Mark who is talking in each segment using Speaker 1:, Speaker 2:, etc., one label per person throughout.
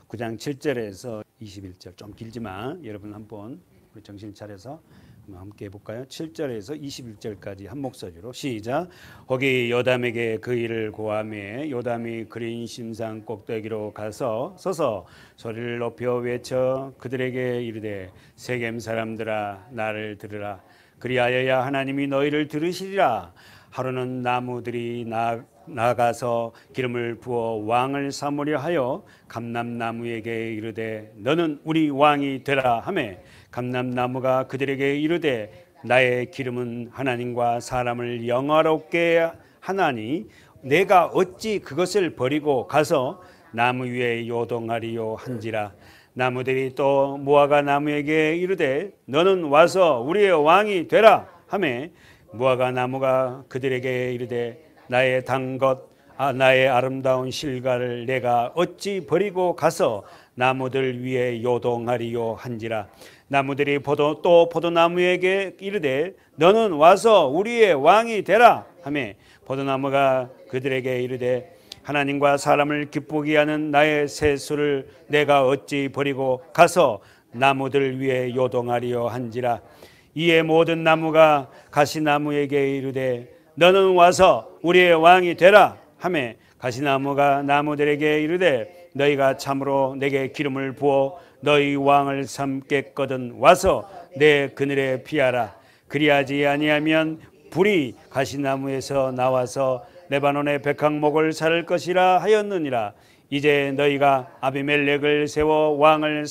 Speaker 1: 9장 7절에서 21절, 좀 길지만 여러분 한번 우리 정신 차려서 함께 해볼까요? 7절에서 21절까지 한 목소리로 시작. 거기 요담에게 그 일을 고하매 요담이 그린 신상 꼭대기로 가서 서서 소리를 높여 외쳐 그들에게 이르되 세겜 사람들아 나를 들으라. 그리하여야 하나님이 너희를 들으시리라. 하루는 나무들이 나가서 기름을 부어 왕을 삼으려 하여 감람나무에게 이르되 너는 우리 왕이 되라 하매 감람나무가 그들에게 이르되 나의 기름은 하나님과 사람을 영화롭게 하나니 내가 어찌 그것을 버리고 가서 나무 위에 요동하리요 한지라. 나무들이 또 무화과 나무에게 이르되 너는 와서 우리의 왕이 되라 하매 무화과 나무가 그들에게 이르되 나의 단 것 나의 아름다운 실과를 내가 어찌 버리고 가서 나무들 위에 요동하리요 한지라. 나무들이 또 포도나무에게 이르되 너는 와서 우리의 왕이 되라 하매 포도나무가 그들에게 이르되 하나님과 사람을 기쁘게 하는 나의 세수를 내가 어찌 버리고 가서 나무들 위에 요동하리요 한지라. 이에 모든 나무가 가시나무에게 이르되 너는 와서 우리의 왕이 되라 하매 가시나무가 나무들에게 이르되 너희가 참으로 내게 기름을 부어 너희 왕을 삼겠거든 와서 내 그늘에 피하라. 그리하지 아니하면 불이 가시나무에서 나와서 레바논의 백향목을 살 것이라 하였느니라. 이제 너희가 아비멜렉을 세워 왕을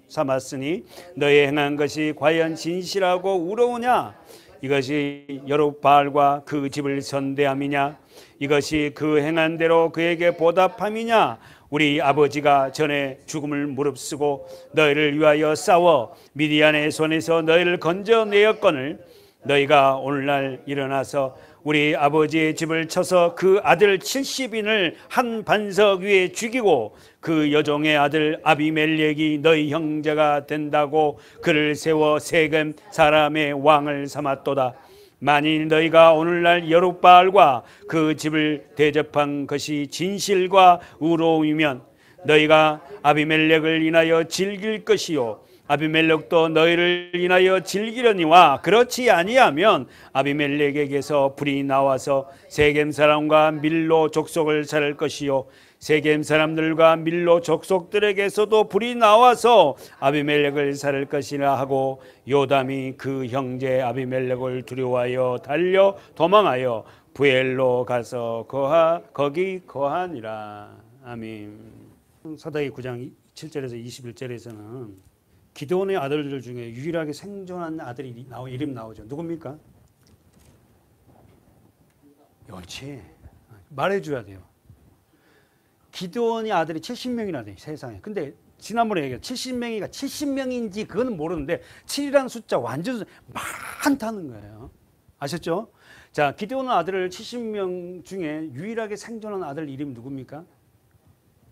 Speaker 1: 삼았으니 너희 행한 것이 과연 진실하고 우러우냐? 이것이 여룹바알과 그 집을 선대함이냐? 이것이 그 행한 대로 그에게 보답함이냐? 우리 아버지가 전에 죽음을 무릅쓰고 너희를 위하여 싸워 미디안의 손에서 너희를 건져내었거늘 너희가 오늘날 일어나서 우리 아버지의 집을 쳐서 그 아들 70인을 한 반석 위에 죽이고 그 여종의 아들 아비멜렉이 너희 형제가 된다고 그를 세워 세겜 사람의 왕을 삼았도다. 만일 너희가 오늘날 여룹바알과 그 집을 대접한 것이 진실과 의로움이면 너희가 아비멜렉을 인하여 즐길 것이요 아비멜렉도 너희를 인하여 즐기려니와 그렇지 아니하면 아비멜렉에게서 불이 나와서 세겜 사람과 밀로 족속을 살 것이요 세겜 사람들과 밀로 족속들에게서도 불이 나와서 아비멜렉을 살 것이라 하고 요담이 그 형제 아비멜렉을 두려워하여 달려 도망하여 부엘로 가서 거기 거하니라. 아멘. 사도기 9장 7절에서 21절에서는 기드온의 아들들 중에 유일하게 생존한 아들이 이름 나오죠. 누굽니까? 옳지. 말해줘야 돼요. 기드온의 아들이 70명이나 돼요. 세상에. 근데 지난번에 얘기했죠. 70명이가 70명인지 그거는 모르는데 7이라는 숫자 완전 많다는 거예요. 아셨죠? 자, 기드온의 아들을 70명 중에 유일하게 생존한 아들 이름이 누굽니까?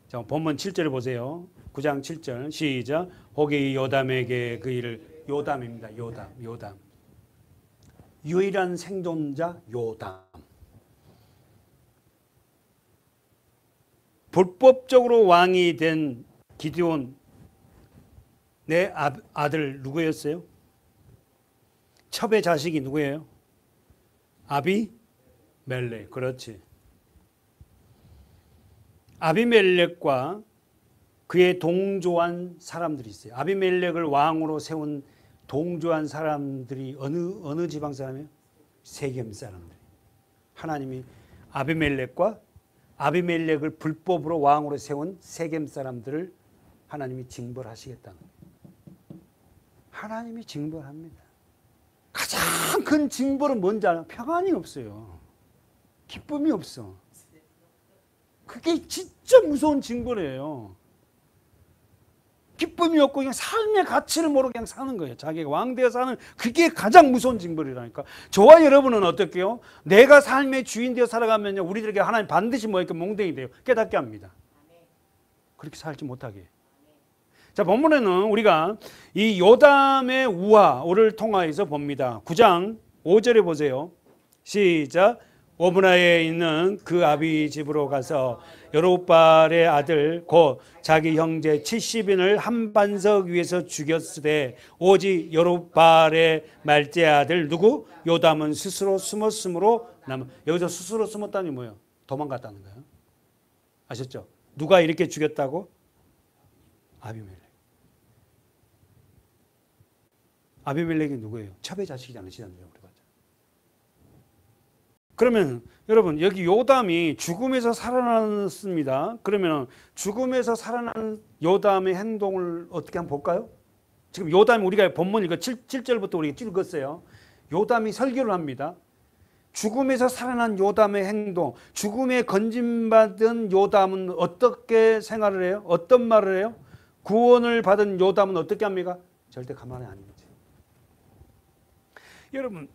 Speaker 1: 자, 본문 7절을 보세요. 9장 7절 시작. 혹이 요담에게 그 일을 요담입니다. 요담. 유일한 생존자 요담. 불법적으로 왕이 된 기드온 내 아들 누구였어요? 첩의 자식이 누구예요? 아비멜렉. 그렇지. 아비멜렉과 그의 동조한 사람들이 있어요. 아비멜렉을 왕으로 세운 동조한 사람들이 어느 지방 사람이에요? 세겜 사람들. 하나님이 아비멜렉을 불법으로 왕으로 세운 세겜 사람들을 하나님이 징벌하시겠다는 거예요. 하나님이 징벌합니다. 가장 큰 징벌은 뭔지 알아요? 평안이 없어요. 기쁨이 없어. 그게 진짜 무서운 징벌이에요. 기쁨이 없고 그냥 삶의 가치를 모르고 그냥 사는 거예요. 자기가 왕되어 사는 그게 가장 무서운 징벌이라니까. 저와 여러분은 어떻게요? 내가 삶의 주인 되어 살아가면요, 우리들에게 하나님 반드시 이렇게 몽둥이 돼요. 깨닫게 합니다. 그렇게 살지 못하게. 자, 본문에는 우리가 이 요담의 우화를 통하여서 봅니다. 9장 5절에 보세요. 시작. 오므라에 있는 그 아비 집으로 가서 여룹발의 아들 곧 자기 형제 70인을 한 반석 위에서 죽였으되 오직 여룹발의 말째 아들 누구? 요담은 스스로 숨었으므로 여기서 스스로 숨었다니 뭐예요? 도망갔다는 거예요. 아셨죠? 누가 이렇게 죽였다고? 아비멜렉. 아비멜렉이 누구예요? 첩의 자식이 않으시잖아요. 그러면 여러분 여기 요담이 죽음에서 살아났습니다. 그러면 죽음에서 살아난 요담의 행동을 어떻게 한번 볼까요? 지금 요담이 우리가 본문 읽어 7절부터 우리가 읽었어요. 요담이 설교를 합니다. 죽음에서 살아난 요담의 행동, 죽음에 건짐받은 요담은 어떻게 생활을 해요? 어떤 말을 해요? 구원을 받은 요담은 어떻게 합니까? 절대 가만히 안 있지. 여러분,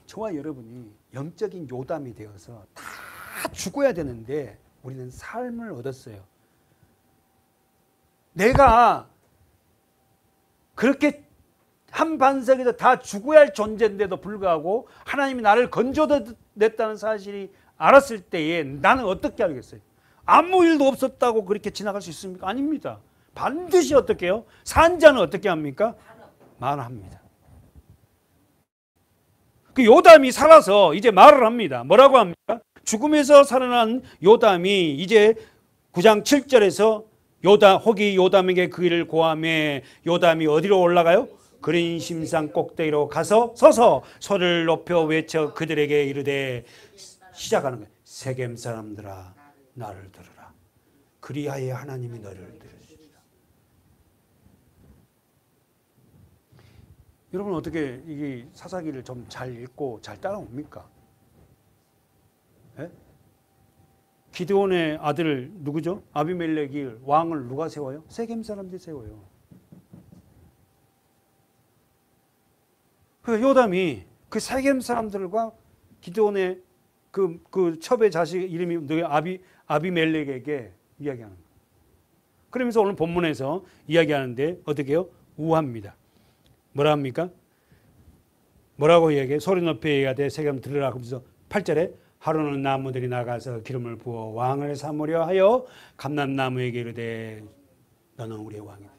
Speaker 1: 저와 여러분이 영적인 요담이 되어서 다 죽어야 되는데 우리는 삶을 얻었어요. 내가 그렇게 한 반석에서 다 죽어야 할 존재인데도 불구하고 하나님이 나를 건져냈다는 사실이 알았을 때에 나는 어떻게 하겠어요? 아무 일도 없었다고 그렇게 지나갈 수 있습니까? 아닙니다. 반드시 어떻게 해요? 산자는 어떻게 합니까? 말합니다. 그 요담이 살아서 이제 말을 합니다. 뭐라고 합니까? 죽음에서 살아난 요담이 이제 9장 7절에서 혹이 요담에게 그 일을 고하매 요담이 어디로 올라가요? 그린 심산 꼭대기로 가서 서서 소리를 높여 외쳐 그들에게 이르되 시작하는 거예요. 세겜 사람들아 나를 들으라. 그리하여 하나님이 너를 들으시리라. 여러분 어떻게 이 사사기를 좀 잘 읽고 잘 따라옵니까? 예? 기드온의 아들 누구죠? 아비멜렉이 왕을 누가 세워요? 세겜 사람들이 세워요. 그 요담이 그 세겜 사람들과 기드온의 그 첩의 자식 이름이 아비멜렉에게 이야기하는 거예요. 그러면서 오늘 본문에서 이야기하는데 어떻게 해요? 우합니다. 뭐라 합니까? 뭐라고 이야기해? 소리 높여 얘기하되 세겜 들으라. 그러면서 8절에 하루는 나무들이 나가서 기름을 부어 왕을 삼으려 하여 감람나무에게 이르되 너는 우리의 왕이다.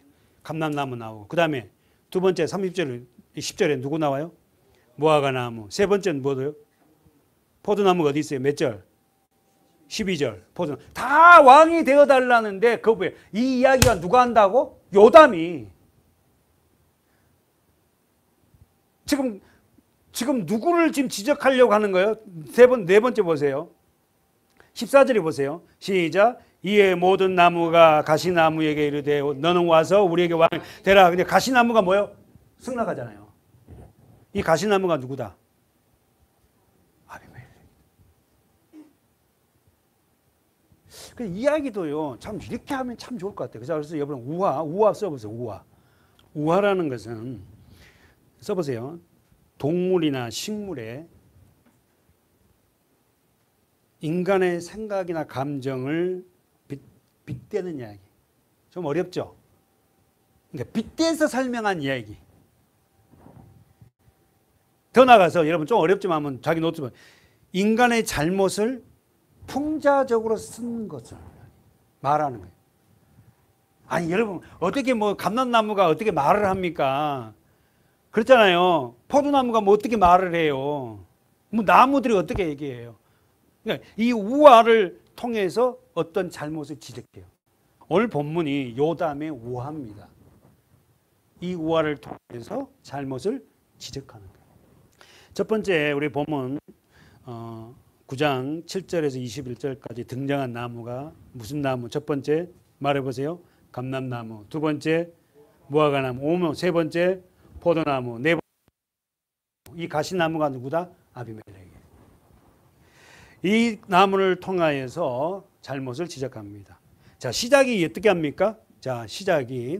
Speaker 1: 감람나무 나오고 그 다음에 두 번째 10절에 누구 나와요? 무화과 나무. 세 번째는 뭐예요? 포도나무가 어디 있어요? 몇 절? 12절. 포도나무. 다 왕이 되어달라는데 그거 뭐예요? 이 이야기가 누가 한다고? 요담이. 지금 누구를 지금 지적하려고 하는 거예요? 네 번째 보세요. 14절에 보세요. 시작. 이에 모든 나무가 가시나무에게 이르되 너는 와서 우리에게 왕 되라. 근데 가시나무가 뭐예요? 승낙하잖아요. 이 가시나무가 누구다? 아비멜렉. 그 이야기도요. 참 이렇게 하면 참 좋을 것 같아요. 그래서 여러분 우화 써보세요. 우화라는 것은 써보세요. 동물이나 식물에 인간의 생각이나 감정을 빗대는 이야기. 좀 어렵죠? 그러니까 빗대서 설명한 이야기. 더 나가서 여러분 좀 어렵지만 한번 자기 노트 보면 인간의 잘못을 풍자적으로 쓴 것을 말하는 거예요. 아니 여러분 어떻게 감람나무가 어떻게 말을 합니까? 그렇잖아요. 포도나무가 어떻게 말을 해요? 나무들이 어떻게 얘기해요? 그러니까 이 우화를 통해서 어떤 잘못을 지적해요. 오늘 본문이 요담의 우화입니다. 이 우화를 통해서 잘못을 지적하는 거예요. 첫 번째 우리 본문 9장 7절에서 21절까지 등장한 나무가 무슨 나무? 첫 번째 말해보세요. 감람나무. 두 번째 무화과나무. 세 번째 포도나무. 네 번째 이 가시나무가 누구다? 아비멜렉. 이 나무를 통하여서 잘못을 지적합니다. 자, 시작이 어떻게 합니까? 자, 시작이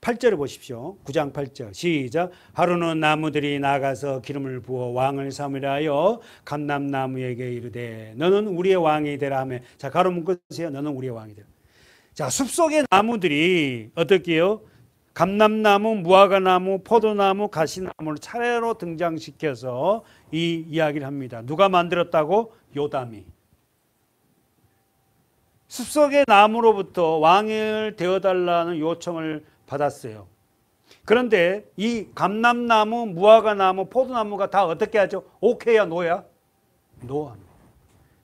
Speaker 1: 8절을 보십시오. 9장 8절 시작. 하루는 나무들이 나가서 기름을 부어 왕을 삼으려 하여 감람나무에게 이르되 너는 우리의 왕이 되라 하며 자, 가로 묶으세요. 너는 우리의 왕이 되라. 자, 숲속의 나무들이 어떻게 해요? 감람나무, 무화과나무, 포도나무, 가시나무를 차례로 등장시켜서 이 이야기를 합니다. 누가 만들었다고? 요담이. 숲속의 나무로부터 왕을 되어달라는 요청을 받았어요. 그런데 이 감람나무, 무화과나무, 포도나무가 다 어떻게 하죠? 오케이야, 노야? 노.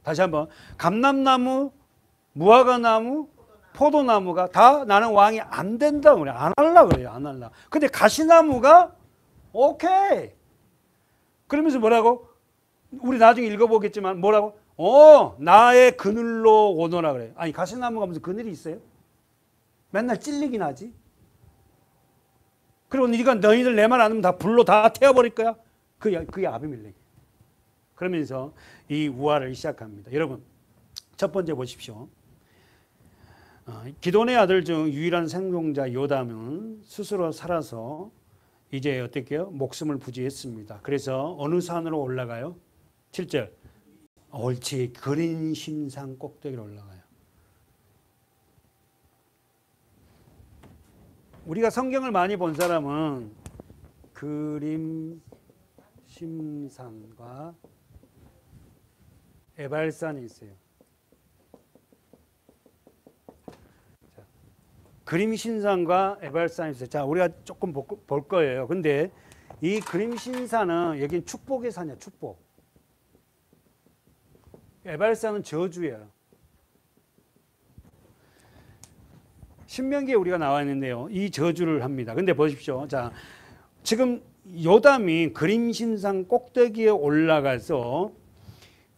Speaker 1: 다시 한번. 감람나무, 무화과나무, 포도나무가 다 나는 왕이 안 된다고 그래. 안 하려고 그래요. 안 하려고. 근데 가시나무가 오케이. 그러면서 뭐라고? 우리 나중에 읽어보겠지만 뭐라고? 나의 그늘로 오너라 그래요. 아니, 가시나무가 무슨 그늘이 있어요? 맨날 찔리긴 하지. 그리고 네가 너희들 내 말 안 하면 다 불로 다 태워버릴 거야. 그게 아비멜렉. 그러면서 이 우화를 시작합니다. 여러분, 첫 번째 보십시오. 기돈의 아들 중 유일한 생존자 요담은 스스로 살아서 이제 어떻게 해요? 목숨을 부지했습니다. 그래서 어느 산으로 올라가요? 7절. 옳지. 그린 신상 꼭대기로 올라가요. 우리가 성경을 많이 본 사람은 그림 심산과 에발산이 있어요. 자, 그림 신산과 에발산이 있어요. 자, 우리가 조금 볼 거예요. 근데 이 그림 신산은 여긴 축복의 산이야, 축복. 에발산은 저주예요. 신명기에 우리가 나와 있는데요. 이 저주를 합니다. 근데 보십시오. 자, 지금 요담이 그림신상 꼭대기에 올라가서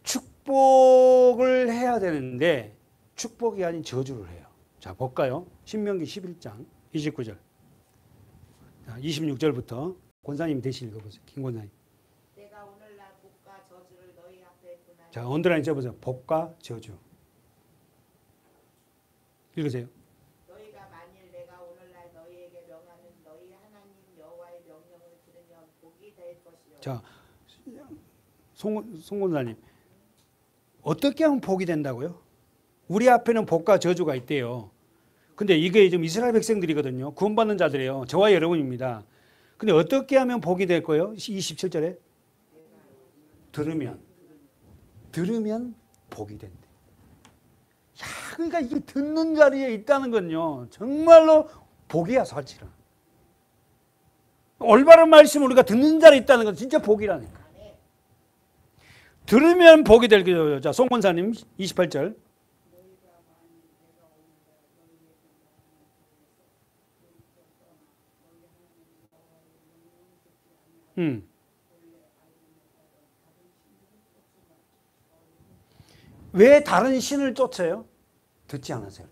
Speaker 1: 축복을 해야 되는데 축복이 아닌 저주를 해요. 자, 볼까요? 신명기 11장 29절. 자, 26절부터 권사님 대신 읽어보세요. 김 권사님.
Speaker 2: 내가 오늘날 복과 저주를 너희 앞에 두나니.
Speaker 1: 자, 언더라인 써보세요. 복과 저주. 읽으세요.
Speaker 2: 너희가 만일 내가 오늘날 너희에게 명하는 너희 하나님 여호와의 명령을 들으면 복이 될 것이요.
Speaker 1: 자, 송 권사님. 어떻게 하면 복이 된다고요? 우리 앞에는 복과 저주가 있대요. 근데 이게 지금 이스라엘 백성들이거든요. 구원받는 자들이에요. 저와 여러분입니다. 근데 어떻게 하면 복이 될 거예요? 27절에 들으면 복이 된대. 야, 그러니까 이게 듣는 자리에 있다는 건요, 정말로 복이야, 사실은. 올바른 말씀을 우리가 듣는 자리에 있다는 건 진짜 복이라니까. 들으면 복이 될 거예요. 자, 송 권사님 28절. 왜 다른 신을 쫓아요? 듣지 않아서요.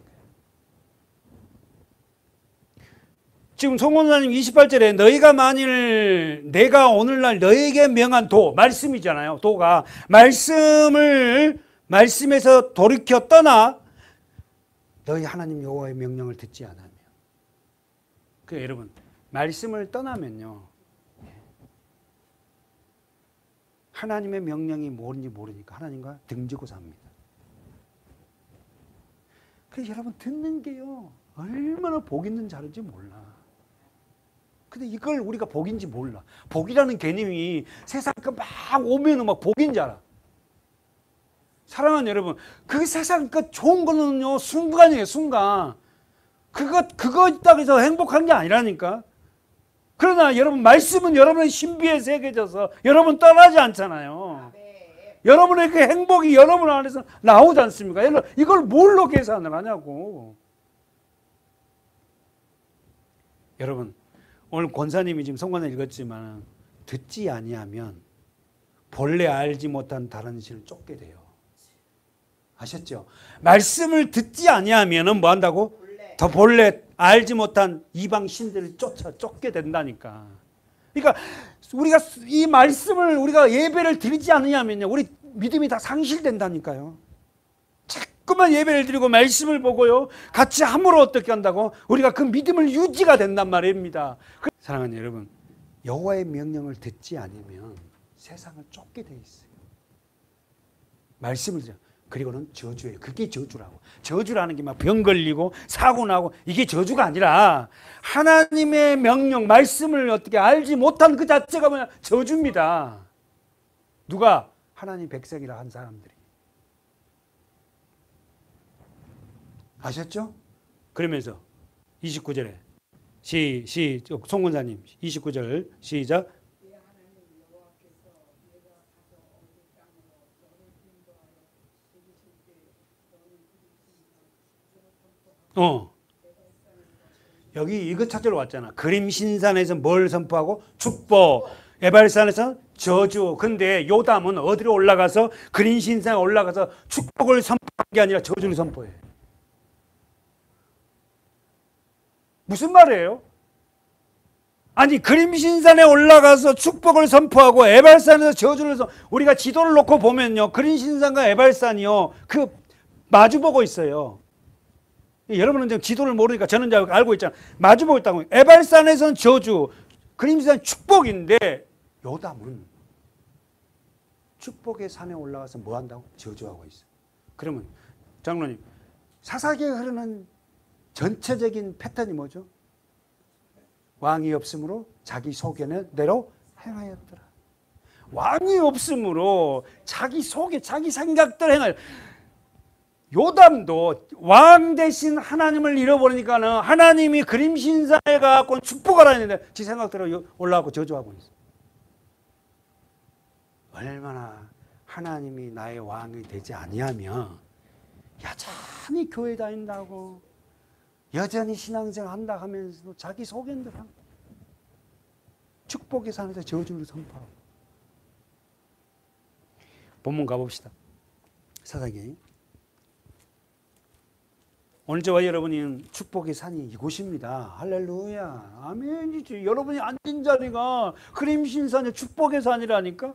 Speaker 1: 지금 송원사님 28절에 너희가 만일 내가 오늘날 너희에게 명한 도, 말씀이잖아요. 도가 말씀에서 돌이켜 떠나 너희 하나님 여호와의 명령을 듣지 않으면. 그 여러분, 말씀을 떠나면요, 하나님의 명령이 뭔지 모르니까 하나님과 등지고 삽니다. 그래서 여러분, 듣는 게요, 얼마나 복 있는 자리인지 몰라. 근데 이걸 우리가 복인지 몰라. 복이라는 개념이 세상 막 오면은 막 복인 줄 알아. 사랑하는 여러분, 그 세상 그 좋은 거는요, 순간이에요, 순간. 그거 있다고 해서 행복한 게 아니라니까. 그러나 여러분, 말씀은 여러분의 신비에 새겨져서 여러분 떠나지 않잖아요. 여러분의 그 행복이 여러분 안에서 나오지 않습니까? 이걸 뭘로 계산을 하냐고. 여러분, 오늘 권사님이 지금 성관을 읽었지만 듣지 아니하면 본래 알지 못한 다른 신을 쫓게 돼요. 아셨죠? 말씀을 듣지 아니하면 뭐 한다고? 더 본래 알지 못한 이방 신들을 쫓게 된다니까. 그러니까 우리가 이 말씀을 우리가 예배를 드리지 않느냐면요, 우리 믿음이 다 상실된다니까요. 자꾸만 예배를 드리고 말씀을 보고요, 같이 함으로 어떻게 한다고? 우리가 그 믿음을 유지가 된단 말입니다. 사랑하는 여러분, 여호와의 명령을 듣지 않으면 세상을 쫓게 돼 있어요. 말씀을 그리고는 저주예요. 그게 저주라고. 저주라는 게 막 병 걸리고 사고 나고 이게 저주가 아니라 하나님의 명령, 말씀을 어떻게 알지 못한 그 자체가 뭐냐? 저주입니다. 누가? 하나님 백성이라 한 사람들이. 아셨죠? 그러면서 29절에 송군사님 29절 시작. 여기 이거 찾으러 왔잖아. 그림신산에서 뭘 선포하고? 축복. 에발산에서 저주. 근데 요담은 어디로 올라가서 그림신산에 올라가서 축복을 선포한 게 아니라 저주를 선포해. 무슨 말이에요? 아니 그림신산에 올라가서 축복을 선포하고 에발산에서 저주를 우리가 지도를 놓고 보면요. 그림신산과 에발산이요. 그 마주보고 있어요. 여러분은 지금 지도를 모르니까 저는 잘 알고 있잖아요. 마주보고 있다고. 에발산에서는 저주, 그림신산 축복인데 요담은 축복의 산에 올라가서 뭐 한다고? 저주하고 있어요. 그러면 장로님, 사사기에 흐르는 전체적인 패턴이 뭐죠? 왕이 없으므로 자기 소견대로 행하였더라. 왕이 없으므로 자기 소견, 자기 생각대로 행하였더라. 요담도 왕 대신 하나님을 잃어버리니까는 하나님이 그림신사에 가고 축복하라 했는데 지 생각대로 올라가고 저주하고 있어. 얼마나 하나님이 나의 왕이 되지 아니하면 여전히 교회 다닌다고 여전히 신앙생활 한다 하면서도 자기 소견대로 축복의 산에서 저주를 선포하고. 본문 가봅시다. 사사기. 오늘 저와 여러분이 축복의 산이 이곳입니다. 할렐루야. 아멘이지. 여러분이 앉은 자리가 그림신산의 축복의 산이라니까.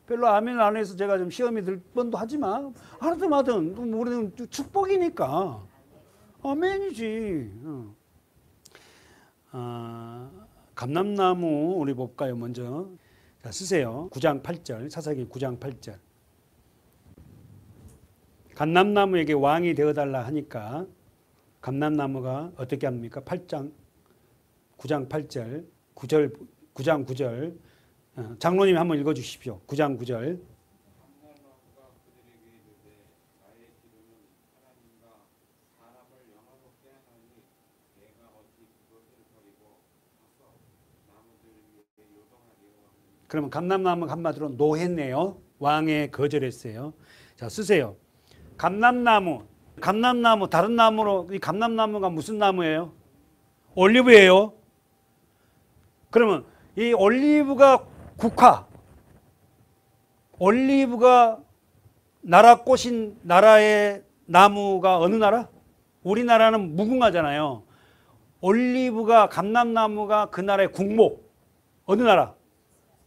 Speaker 1: 별로 아멘 안 해서 제가 좀 시험이 들 뻔도 하지만 하든 우리는 축복이니까 아멘이지. 감람나무 우리 볼까요? 먼저 자, 쓰세요. 9장 8절 사사기 9장 8절. 감람나무에게 왕이 되어달라 하니까 감람나무가 어떻게 합니까? 9장 8절 9장 9절 장로님 한번 읽어주십시오. 9장 9절. 그러면 감람나무가 한마디로 노했네요. 왕에 거절했어요. 자, 쓰세요. 감람나무 다른 나무로 이 감람나무가 무슨 나무예요? 올리브예요. 그러면 이 올리브가 국화, 올리브가 나라 꽃인 나라의 나무가 어느 나라? 우리나라는 무궁화잖아요. 올리브가 감람나무가 그 나라의 국목 어느 나라?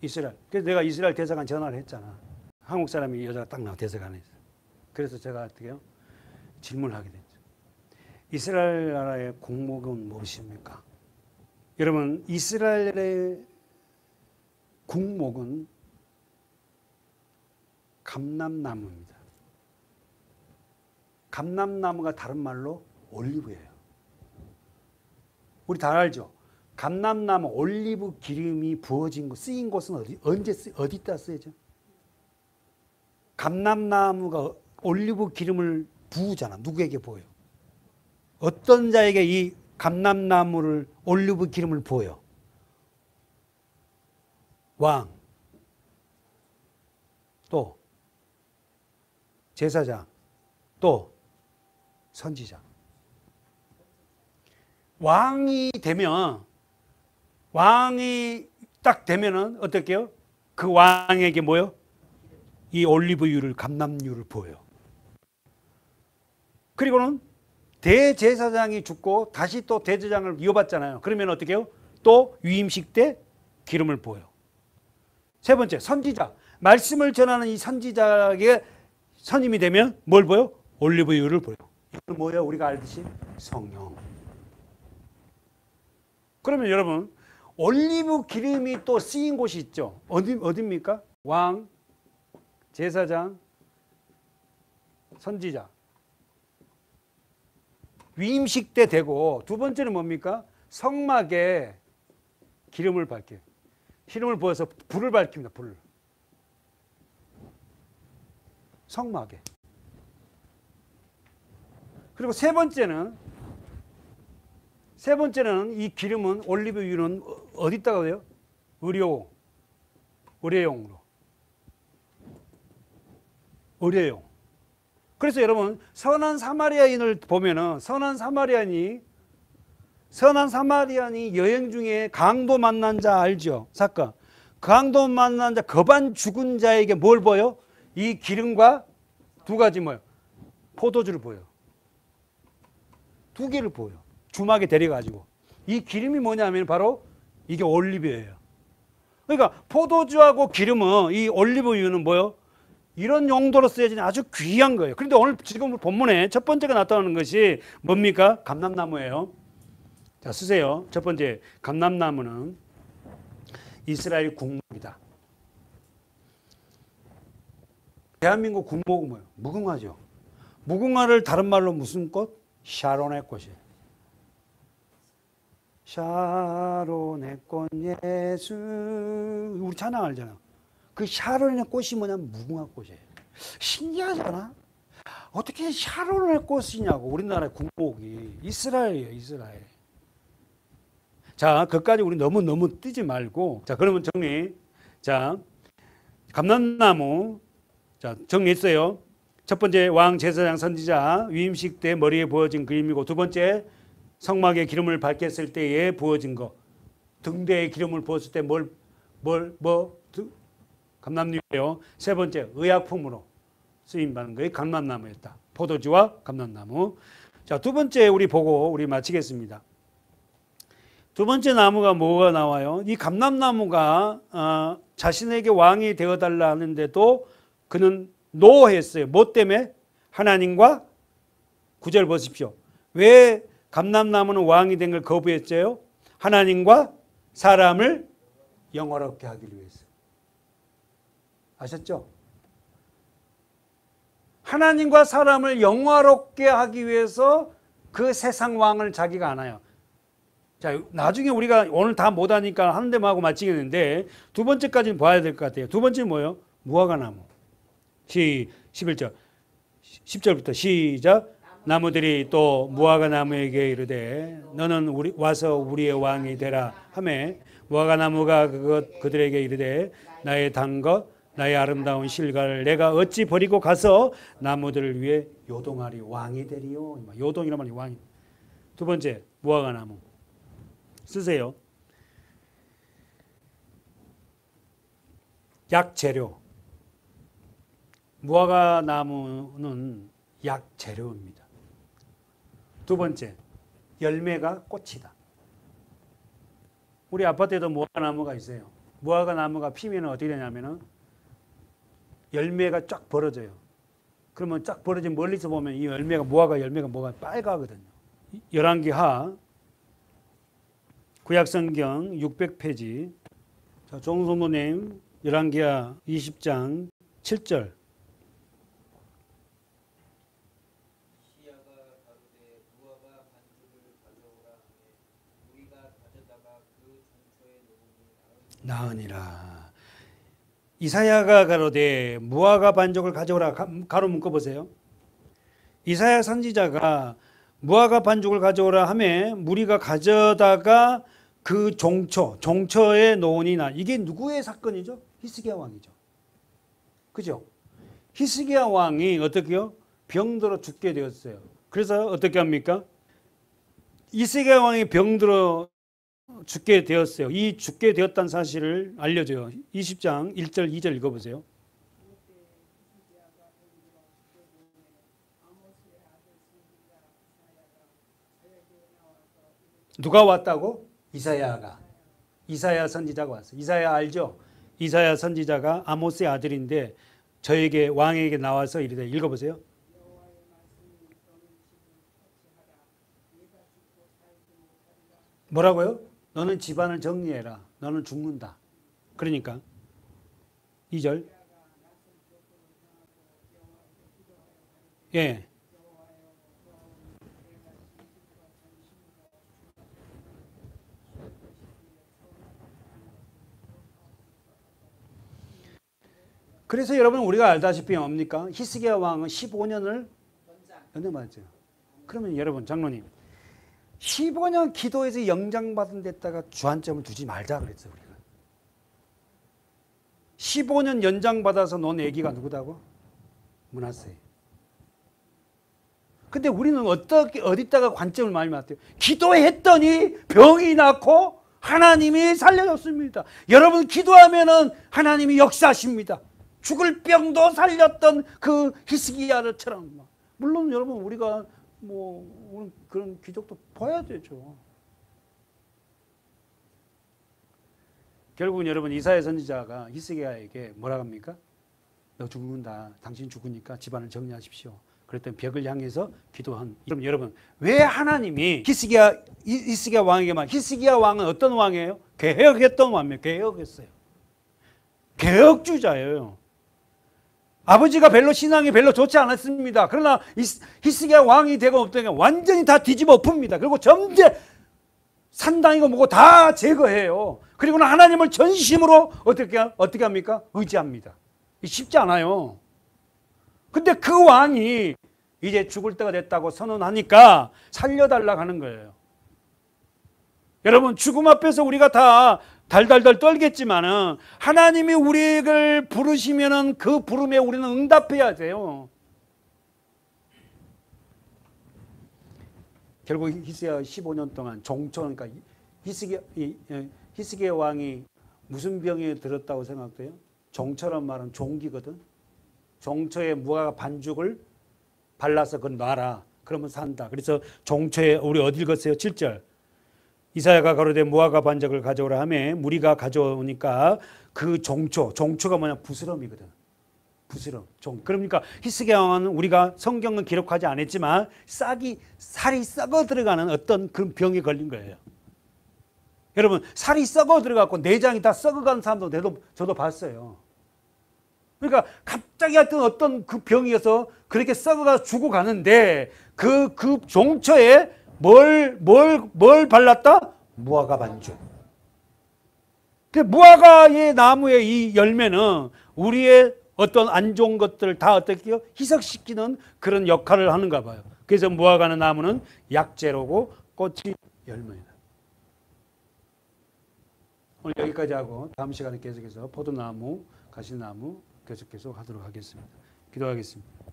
Speaker 1: 이스라엘. 그래서 내가 이스라엘 대사관 전화를 했잖아. 한국 사람이 여자가 딱 나와 대사관에서. 그래서 제가 어떻게 해요? 질문을 하게 됐죠. 이스라엘 나라의 국목은 무엇입니까? 여러분 이스라엘의 국목은 감람나무입니다. 감람나무가 다른 말로 올리브예요. 우리 다 알죠? 감람나무 올리브 기름이 부어진 곳 쓰인 곳은 어디다 쓰여져? 감람나무가 올리브 기름을 부으잖아. 누구에게 부어요? 어떤 자에게 이 감람나무를 올리브 기름을 부어요? 왕, 또 제사장, 또 선지자. 왕이 딱 되면은 어떻게 해요? 그 왕에게 뭐요? 이 올리브유를 감람유를 부어요. 그리고는 대제사장이 죽고 다시 또 대제사장을 이어받잖아요. 그러면 어떻게 해요? 또 위임식 때 기름을 부어요. 세 번째, 선지자. 말씀을 전하는 이 선지자에게 선임이 되면 뭘 부어요? 올리브유를 부어요. 이건 뭐예요? 우리가 알듯이 성령. 그러면 여러분 올리브 기름이 또 쓰인 곳이 있죠. 어디입니까? 왕, 제사장, 선지자. 위임식 때 되고, 두 번째는 뭡니까? 성막에 기름을 밝혀요. 기름을 부어서 불을 밝힙니다. 불을. 성막에. 그리고 세 번째는 이 기름은 올리브유는 어디다가 해요? 의료용으로. 의료용. 그래서 여러분 선한 사마리아인을 보면은 선한 사마리아인이 여행 중에 강도 만난 자 알죠? 사건. 강도 만난 자 거반 죽은 자에게 뭘 보여? 이 기름과 두 가지 뭐요? 포도주를 보여. 두 개를 보여. 주막에 데려가지고. 이 기름이 뭐냐면 바로 이게 올리브유예요. 그러니까 포도주하고 기름은 이 올리브유는 뭐요? 이런 용도로 쓰여진 아주 귀한 거예요. 그런데 오늘 지금 본문에 첫 번째가 나타나는 것이 뭡니까? 감람나무예요. 자, 쓰세요. 첫 번째, 감람나무는 이스라엘 국목이다. 대한민국 국목은 뭐예요? 무궁화죠. 무궁화를 다른 말로 무슨 꽃? 샤론의 꽃이에요. 샤론의 꽃 예수. 우리 찬양 알잖아. 그 샤론의 꽃이 뭐냐면 무궁화 꽃이에요. 신기하잖아. 어떻게 샤론의 꽃이냐고. 우리나라의 국목이 이스라엘이에요. 이스라엘. 자, 그까지 우리 너무 뛰지 말고. 자, 그러면 정리. 자, 감람나무. 자, 정리했어요. 첫 번째 왕 제사장 선지자 위임식 때 머리에 부어진 그림이고, 두 번째 성막에 기름을 밝혔을 때에 부어진 거. 등대에 기름을 부었을 때 감람나무예요. 세 번째 의약품으로 쓰임 받는 것이 감람나무였다. 포도주와 감람나무. 자, 두 번째 우리 보고 우리 마치겠습니다. 두 번째 나무가 뭐가 나와요? 이 감람나무가 자신에게 왕이 되어달라 하는데도 그는 노했어요. 뭐 때문에? 하나님과 9절 보십시오. 왜 감람나무는 왕이 된 걸 거부했어요? 하나님과 사람을 영화롭게 하기 위해서. 아셨죠? 하나님과 사람을 영화롭게 하기 위해서 그 세상 왕을 자기가 안아요. 자, 나중에 우리가 오늘 다 못하니까 한 대만 하고 마치겠는데 두 번째까지는 봐야 될 것 같아요. 두 번째는 뭐예요? 무화과나무. 11절 10절부터 시작. 나무들이 또 무화과나무에게 이르되 너는 와서 우리의 왕이 되라 하매 무화과나무가 그들에게 이르되 나의 단 것 나의 아름다운 실과를 내가 어찌 버리고 가서 나무들을 위해 요동하리. 왕이 되리요. 요동이란 말이 왕이. 두 번째 무화과나무 쓰세요. 약재료. 무화과나무는 약재료입니다. 두 번째 열매가 꽃이다. 우리 아파트에도 무화과나무가 있어요. 무화과나무가 피면 어떻게 되냐면은 열매가 쫙 벌어져요. 그러면 쫙 벌어진 멀리서 보면 이 열매가 무화과 열매가 뭐가 빨갛거든요. 열왕기하 구약성경 600페이지. 자, 종성도님 열왕기하 20장 7절. 나으니라. 이사야가 가로되 무화과 반죽을 가져오라. 가로 묶어 보세요. 이사야 선지자가 무화과 반죽을 가져오라 하매 무리가 가져다가 그 종초에 놓으니 나. 이게 누구의 사건이죠? 히스기야 왕이죠. 그죠? 히스기야 왕이 어떻게요? 병들어 죽게 되었어요. 그래서 어떻게 합니까? 히스기야 왕이 병들어 죽게 되었어요. 이 죽게 되었다는 사실을 알려줘요. 20장 1절 2절 읽어보세요. 누가 왔다고? 이사야가. 이사야 선지자가 왔어요. 이사야 알죠? 이사야 선지자가 아모스의 아들인데 저에게 왕에게 나와서 이르되 읽어보세요. 뭐라고요? 너는 집안을 정리해라. 너는 죽는다. 그러니까 2절 예. 그래서 여러분 우리가 알다시피 뭡니까? 히스기야 왕은 15년을 연장받았죠. 그러면 여러분 장로님 15년 기도해서 영장받은 데다가 주안점을 두지 말자 그랬어요. 우리가 15년 연장받아서 논 애기가 누구다고? 문하세. 근데 우리는 어디다가 관점을 많이 맞대요? 기도했더니 병이 낫고 하나님이 살려줬습니다. 여러분 기도하면은 하나님이 역사하십니다. 죽을 병도 살렸던 그 히스기야처럼. 물론 여러분 우리가 뭐 그런 기적도 봐야 되죠. 결국은 여러분 이사야 선지자가 히스기야에게 뭐라 합니까? 너 죽는다. 당신 죽으니까 집안을 정리하십시오. 그랬더니 벽을 향해서 기도한. 그럼 여러분 왜 하나님이 히스기야 왕에게만, 히스기야 왕은 어떤 왕이에요? 개혁했던 왕이에요. 개혁했어요. 개혁주자예요. 아버지가 신앙이 별로 좋지 않았습니다. 그러나 히스기야 왕이 되고 없더니 완전히 다 뒤집어 엎습니다. 그리고 전제 산당이고 뭐고 다 제거해요. 그리고는 하나님을 전심으로 어떻게 합니까? 의지합니다. 쉽지 않아요. 근데 그 왕이 이제 죽을 때가 됐다고 선언하니까 살려달라고 하는 거예요. 여러분 죽음 앞에서 우리가 다 달달달 떨겠지만은 하나님이 우리를 부르시면은 그 부름에 우리는 응답해야 돼요. 결국 히스기야 15년 동안 종초, 그러니까 히스기야 왕이 무슨 병에 들었다고 생각돼요? 종처럼 말은 종기거든. 종초에 무화과 반죽을 발라서 그걸 놔라. 그러면 산다. 그래서 종초에 우리 어디 읽었어요? 7절. 이사야가 가로되 무화과 반죽을 가져오라 하매 무리가 가져오니까 그 종초가 뭐냐? 부스럼이거든. 부스럼. 그러니까 히스기야 왕은 우리가 성경은 기록하지 않았지만 살이 썩어 들어가는 어떤 그런 병에 걸린 거예요. 여러분 살이 썩어 들어가고 내장이 다 썩어가는 사람도 저도 봤어요. 그러니까 갑자기 어떤 그 병이어서 그렇게 썩어가서 죽어가는데 그 종초에 뭘 발랐다? 무화과 반죽. 그 무화과의 나무의 이 열매는 우리의 어떤 안 좋은 것들을 다 어떻게 해요? 희석시키는 그런 역할을 하는가 봐요. 그래서 무화과는 나무는 약재로고 꽃이 열매다. 오늘 여기까지 하고 다음 시간에 계속해서 포도나무, 가시나무 계속 하도록 하겠습니다. 기도하겠습니다.